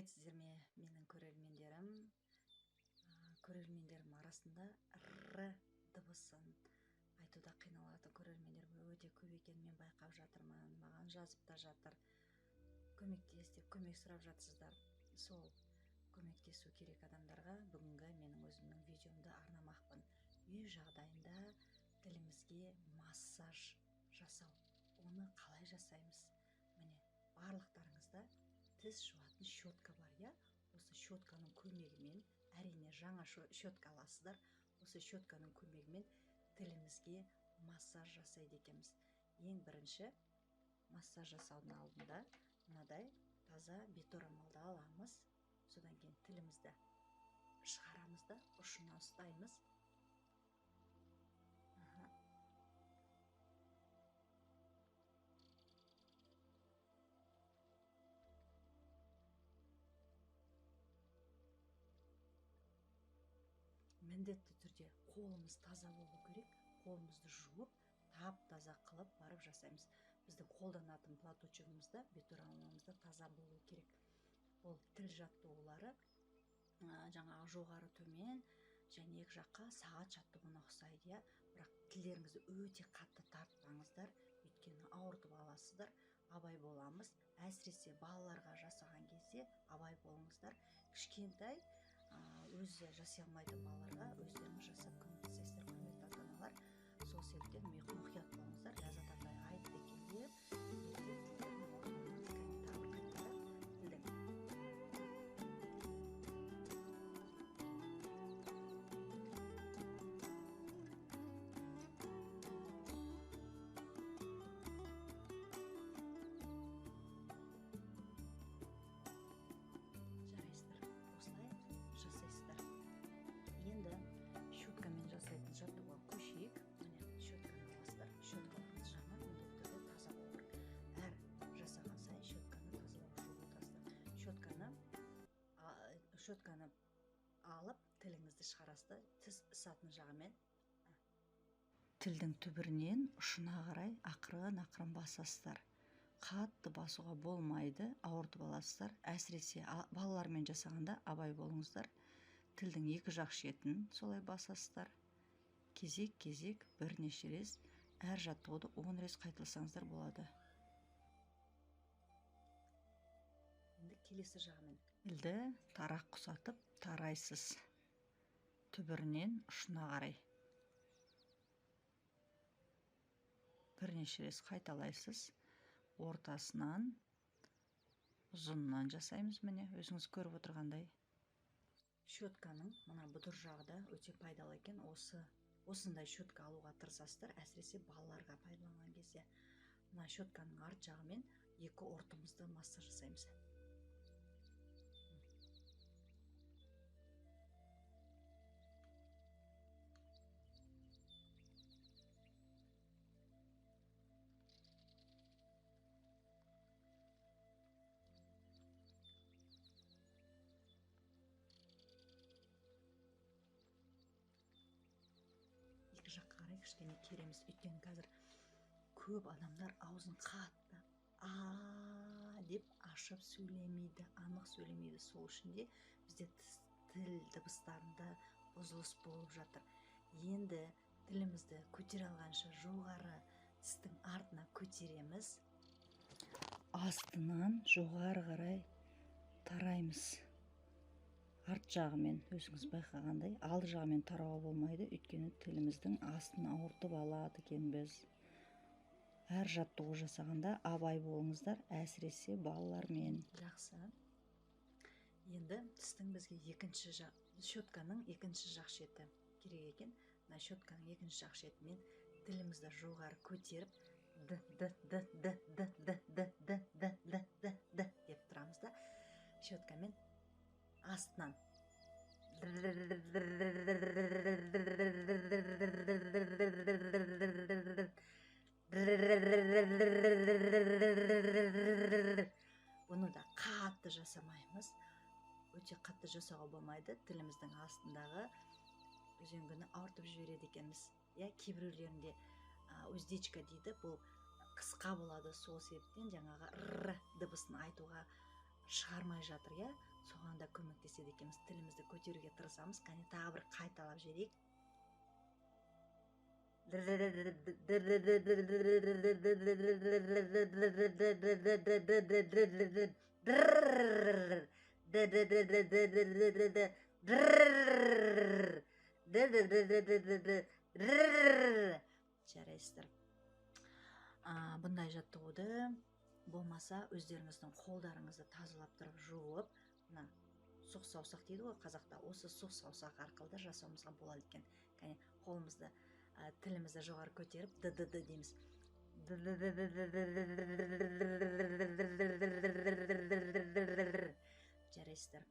сәлеметсіздер ме, менің көрермендерім? Көрермендерім арасында р дыбысын айтуда қиналатын көрермендер өте көп екенін мен байқап жатырмын. Маған жазып та жатыр, көмектес деп көмек сұрап жатсыздар. Сол көмектесу керек адамдарға бүгінгі менің өзімнің видеомды арнамақпын. Үй жағдайында тілімізге массаж жасау. Оны қалай жасаймыз? Міне, барлықтарыңызда тіс жуатын щетка бар, я? Осы щетканың көмегімен, әрине жаңа щетка аласыздар. Осы щетканың көмегімен тілімізге массаж жасайды екенбіз. Ең бірінші массаж жасаудың алдында мынадай таза беторамалды аламыз. Содан кейін тілімізді шығарамыз да ұшына ұстаймыз. Міндетті түрде қолымыз таза болу керек. Қолымызды жуып, тап-таза қылып барып жасаймыз. Біздің қолданатын платочогымызда, беторамамызда таза болу керек. Ол тіл жаттығулары жаңағы жоғары төмен және екі жаққа сағат жаттығуына ұқсайды, я? Бірақ тілдеріңізді өте қатты тартпаңыздар, өйткені ауыртып аласыздар. Абай боламыз. Әсіресе балаларға жасаған кезде абай болыңыздар. Кішкентай өзі жасай алмайтын балаларға өздеріңіз жасап көмектесесіздер, құрметті ата-аналар. Сол себептен мұқият болыңыздар. Ләззат апай айтты екен деп енді щеткамен жасайтын жаттығуға көшейік. Міне щетканы аласыздар. Щеткаларыңыз жаңа міндетті түрде таза болу керек. Әр жасаған сайын щетканы тазалап жуып отырасыздар. Щетканы алып тіліңізді шығарасыздар. Тіс ысатын жағымен тілдің түбірінен ұшына қарай ақырын басасыздар. Қатты басуға болмайды, ауыртып аласыздар. Әсіресе балалармен жасағанда абай болыңыздар. Тілдің екі жақ шетін солай басасыздар. Кезек бірнеше рет, әр жаттығуды 10 рет қайталасаңыздар болады. Енді келесі жағымен тілді тарақ құсатып тарайсыз. Түбірінен ұшына қарай. Бірнеше рет қайталайсыз. Ортасынан, ұзынынан жасаймыз, міне, өзіңіз көріп отырғандай. Щетканың мына бұдыр жағы да өте пайдалы екен. Осындай щетка алуға тырысасыздар, әсіресе балаларға пайдаланған кезде. Мына щетканың арт жағымен екі ортымызды массаж жасаймыз. Екі жаққа қарай кішкене кереміз. Өйткені қазір көп адамдар аузын қатты деп ашып сөйлемейді, анық сөйлемейді. Сол үшін де бізде тіл дыбыстарында бұзылыс болып жатыр. Енді тілімізді көтере алғанша жоғары тістің артына көтереміз. Астынан жоғары қарай тараймыз. Арт жағымен өзіңіз байқағандай, алды жағымен тарауға болмайды, өйткені тіліміздің астын ауыртып алады екенбіз. Әр жаттығу жасағанда абай болыңыздар, әсіресе балалармен. Жақсы. Енді тістің бізге щетканың екінші жақ шеті керек екен. Мына щетканың екінші жақ шетімен тілімізді жоғары көтеріп деп тұрамыз да, щеткамен астынан бұны да қатты жасамаймыз. Өте қатты жасауға болмайды. Тіліміздің астындағы үзеңгіні ауыртып жібереді екенбіз. Кейбіреулерінде уздечка дейді, бұл қысқа болады. Сол себептен жаңағы р дыбысын айтуға шығармай жатыр, соған да көмектеседі екенбіз. Тілімізді көтеруге тырысамыз. Кәне тағы бір қайталап жіберейік. Жарайсыздар. Бұндай жаттығуды болмаса өздеріңіздің қолдарыңызды тазалап тұрып жуып, мына сұқ саусақ дейді ғой қазақта, осы сұқ саусақ арқылы да жасауымызға болады екен. Кәне қолымызды, тілімізді жоғары көтеріп д дейміз. Жарайсыздар.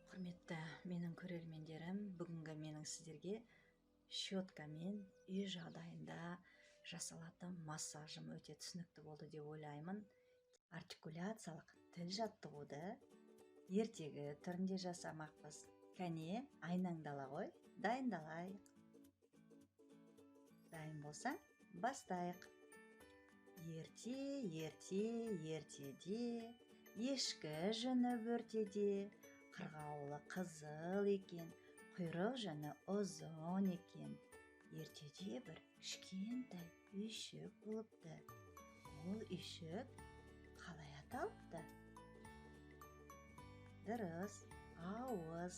Құрметті менің көрермендерім, бүгінгі менің сіздерге щеткамен үй жағдайында жасалатын массажым өте түсінікті болды деп ойлаймын. Артикуляциялық тіл жаттығуды ертегі түрінде жасамақпыз. Кәне, айнаңдала ғой, дайындалайық. Дайын болса, бастайық. Ертеде, ешкі жүні бөртеде, қырғауылы қызыл екен, құйрық жүні ұзын екен. Ертеде бір кішкентай үйшік болыпты. Ол үйшік қалай аталыпты? Дұрыс, ауыз.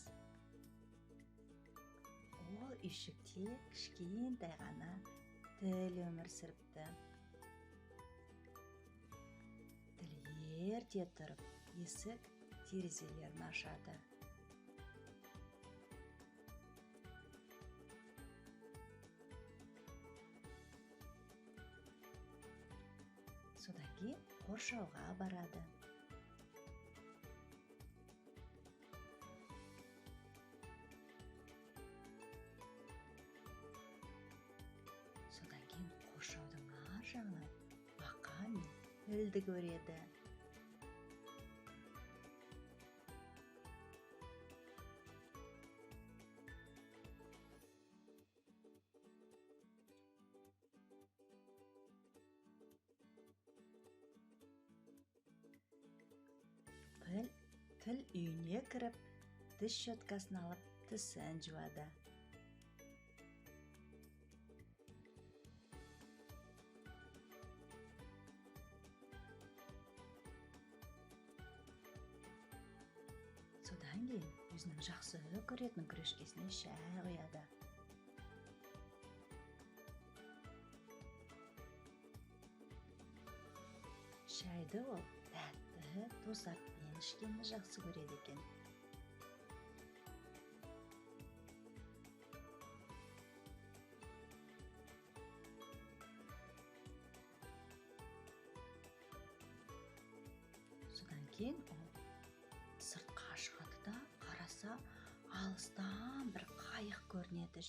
Ол үйшікте кішкентай ғана тіл өмір сүріпті. Тіл ерте тұрып, есік терезелерін ашады. Содан кейін қоршауға барады. Содан кейін қоршаудың ар жағынан бақа мен пілді көреді. Піл үйіне кіріп, тіс щеткасын алып, тісін жуады. Содан кейін өзінің жақсы көретін күрешкесіне шай құяды. Шайды ол тәтті тосаппен ішкенді жақсы көреді екен. Содан кейін ол сыртқа шығады да, қараса, алыстан бір қайық көрінеді.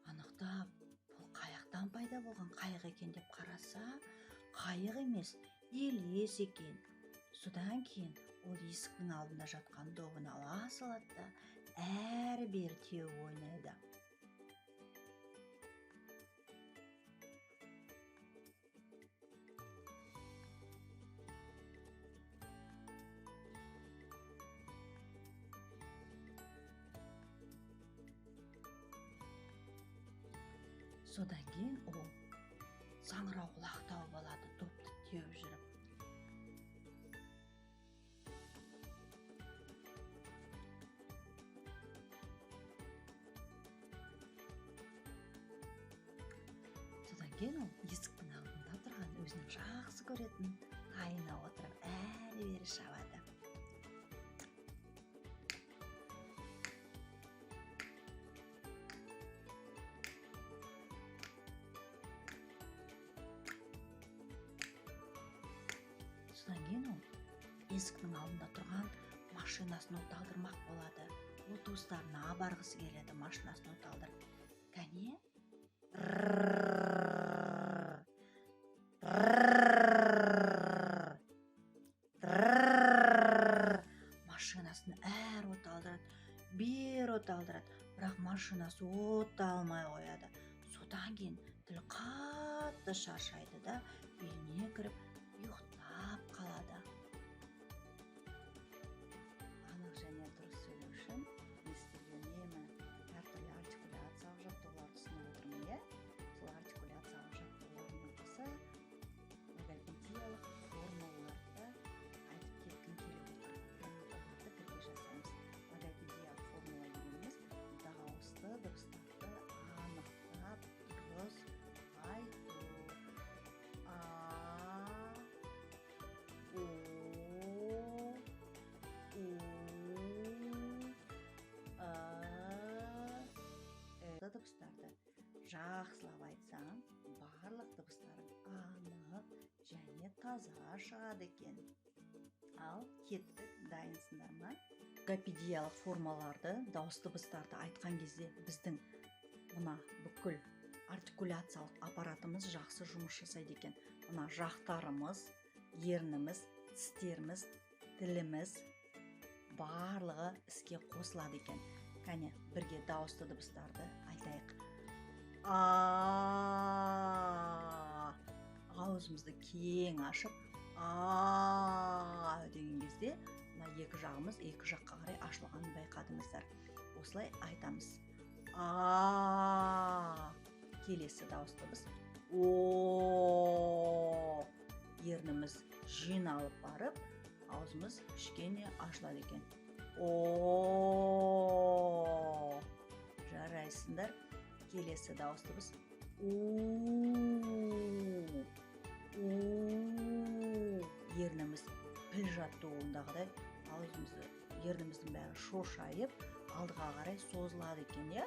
Анықтап, бұл қайықтан пайда болған қайық екен деп қараса, қайық емес, елес екен. Содан кейін ол есіктің алдында жатқан добын ала салады да, әрі-бері теуіп ойнайды. Содан кейін ол саңырауқұлақ тауып алады, допты теуіп жүріп. Содан кейін ол есіктің алдында тұрған өзінің жақсы көретін тайына отырып әрі-бері шабады. Содан кейін ол есіктің алдында тұрған машинасын оталдырмақ болады. Ол туыстарына барғысы келеді, машинасын оталдырып. Кәне? Машинасын әр оталдырады, бер оталдырады, бірақ машинасы оталмай қояды. Содан кейін тіл қатты қатты шаршайды да үйіне кіріп ұйықтап қалады. Анық және дұрыс сөйлеу үшін не істеуге үнемі әртүрлі артикуляциялық жаттығуларды ұсынып отырмын, иә? Сол артикуляциялық жаттығулармен қоса логопедиялық формулаларды айтып кеткім келіп отыр. Оларды бірге жасаймыз. Логопедиялық формула дегеніміз дауысты дыбыстарды анықтап дұрыс айту. А, о, дыбыстарды жақсылап айтсаң, барлық дыбыстарың анық және таза шығады екен. Ал кеттік, дайынсыңдар ма? Логопедиялық формаларды, дауыс дыбыстарды айтқан кезде біздің мына бүкіл артикуляциялық аппаратымыз жақсы жұмыс жасайды екен. Мына жақтарымыз, ерніміз, тістеріміз, тіліміз барлығы іске қосылады екен. Кәне, бірге дауысты дыбыстарды айтайық. Аузымызды кең ашып, деген кезде мына екі жағымыз екі жаққа қарай ашылғанын байқадыңыздар. Осылай айтамыз. Келесі дауыс дыбыс. Ерніміз жиналып барып, аузымыз кішкене ашылады екен. Жарайсыңдар. Келесі дауыс дыбыс. Ерніміз піл жаттығуындағыдай аузымызды, ерніміздің бәрі шошайып, алдыға қарай созылады екен, иә?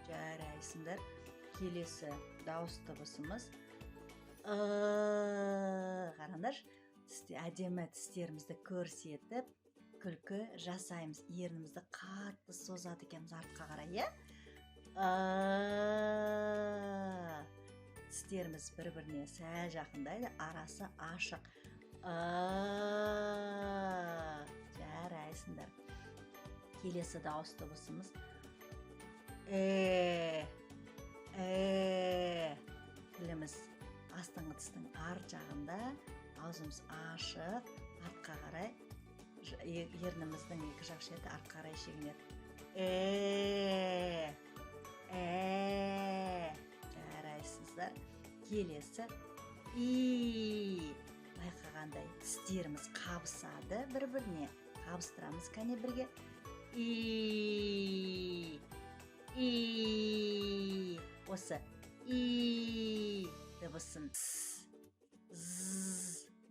Жарайсыңдар. Келесі дауыс дыбысымыз. Қараңдар, әдемі тістерімізді көрсетіп, күлкі жасаймыз. Ернімізді қатты созады екенбіз артқа қарай, иә? Тістеріміз бір-біріне сәл жақындайды, арасы ашық. Жарайсыңдар. Келесі дауыс дыбысымыз. Тіліміз астыңғы тістің арт жағында, аузымыз ашық, артқа қарай, ерніміздің екі жақ шеті артқа қарай шегінеді. Жарайсыздар. Келесі байқағандай тістеріміз қабысады бір-біріне. Қабыстырамыз, кәне бірге. Осы дыбысын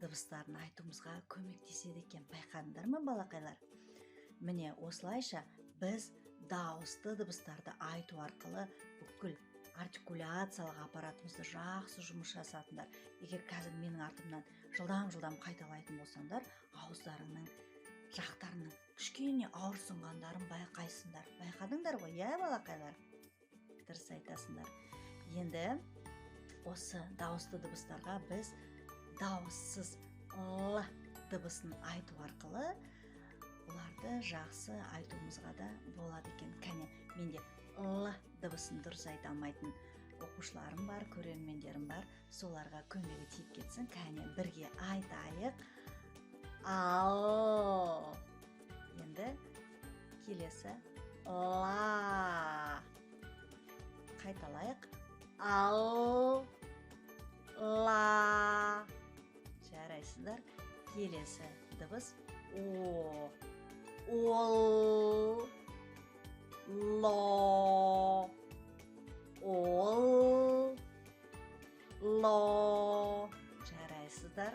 дыбыстарын айтуымызға көмектеседі екен. Байқадыңдар ма, балақайлар? Міне осылайша біз дауысты дыбыстарды айту арқылы бүкіл артикуляциялық аппаратымызды жақсы жұмыс жасатындар. Егер қазір менің артымнан жылдам қайталайтын болсаңдар, ауыздарыңның жақтарының кішкене ауырсынғандарын байқайсыңдар. Байқадыңдар ғой, иә, балақайлар? Дұрыс айтасыңдар. Енді осы дауысты дыбыстарға біз дауыссыз л дыбысын айту арқылы оларды жақсы айтуымызға да болады екен. Кәне, менде л дыбысын дұрыс айта алмайтын оқушыларым бар, көрермендерім бар. Соларға көмегі тиіп кетсін. Кәне, бірге айтайық. Ал. Енді келесі ла. Қайталайық. Ал. Ла. Жарайсыздар. Келесі дыбыс о. Ол. Ло. Ол. Ло. Жарайсыздар.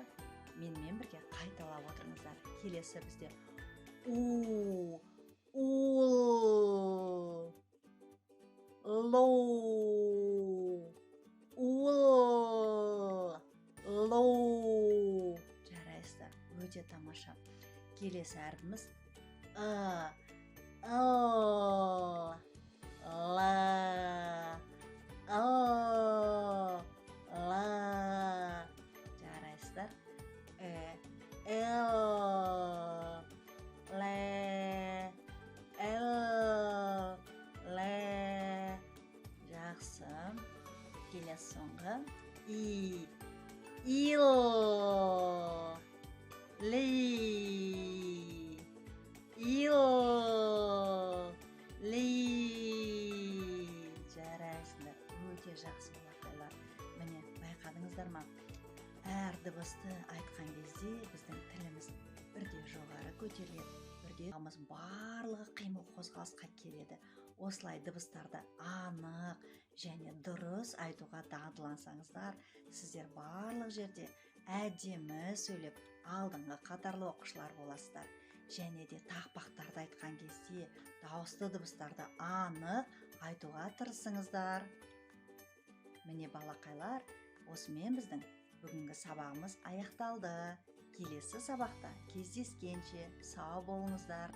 Менімен бірге қайталап отырыңыздар. Келесі бізде у. Ул. Лоу. Ул. Лоу. Жарайсыздар. Өте тамаша. Келесі әрпіміз ы. Ыл. Ла. Ыл. Ла. Жарайсыздар. Эл. Лэ. Эл. Лэ. жақсы. Келесі соңғы. Ил. Ли. Ил. Ли. Жарайсыңдар. Өте жақсы болақайлар. Міне, байқадыңыздар ма? Әр дыбысты айтқан кезде біздің тіліміз бірде жоғары көтеріледі, бірде барлығы қимыл қозғалысқа келеді. Осылай дыбыстарды анық және дұрыс айтуға дағдылансаңыздар, сіздер барлық жерде әдемі сөйлеп, алдыңғы қатарлы оқушылар боласыздар. Және де тақпақтарды айтқан кезде дауысты дыбыстарды анық айтуға тырысыңыздар. Міне балақайлар, осымен біздің бүгінгі сабағымыз аяқталды. Келесі сабақта кездескенше сау болыңыздар.